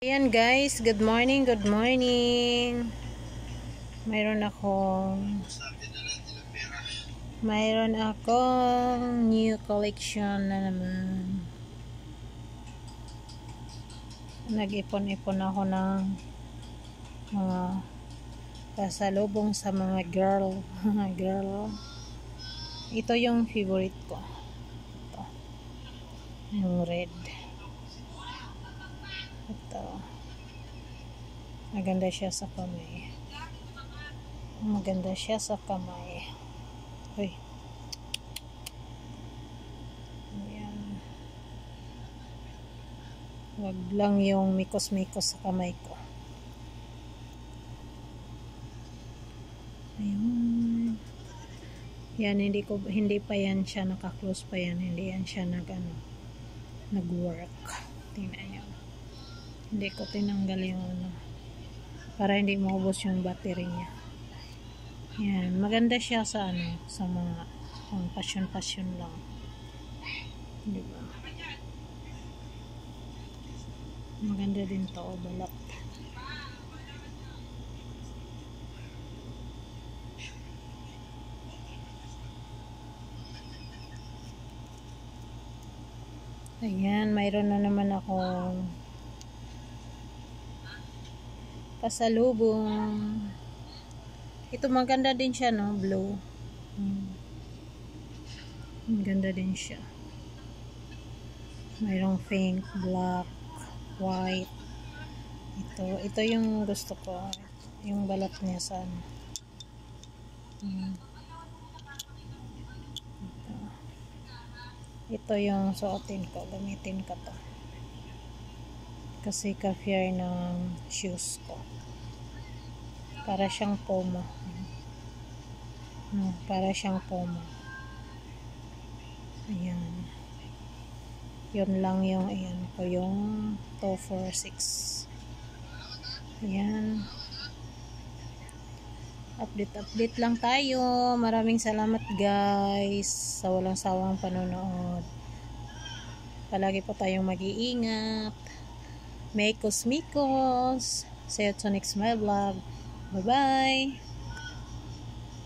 Ayan guys, good morning, good morning. Mayroon akong new collection na naman. Nag-ipon-ipon ako ng mga pasalubong sa mga girl. Ito yung favorite ko. Ito. Yung red. Ito. Maganda siya sa kamay. Uy. Ayan. Wag lang yung mikos-mikos sa kamay ko. Ayun. Yan, hindi pa yan siya naka-close pa yan. Hindi yan siya nag-work. Tingnan nyo. Hindi ko tinanggal yung para hindi maubos yung battery niya. Yan, maganda siya sa sa mga passion lang. Diba? Maganda din to, balat. Ayan, mayroon na naman akong pasalubong. Ito maganda din siya, no? Blue. Maganda din siya. Mayroong pink, black, white. Ito yung gusto ko. Yung balat niya sa Ito yung suotin ko. Gamitin ko to. Kasi ka-fair ng shoes ko. Para siyang Puma. Ayan. Yun lang yung yung 246. Ayan. Update lang tayo. Maraming salamat guys sa walang sawang panonood. Palagi po tayong mag-iingat. Mikos. See you to next my vlog. Bye bye.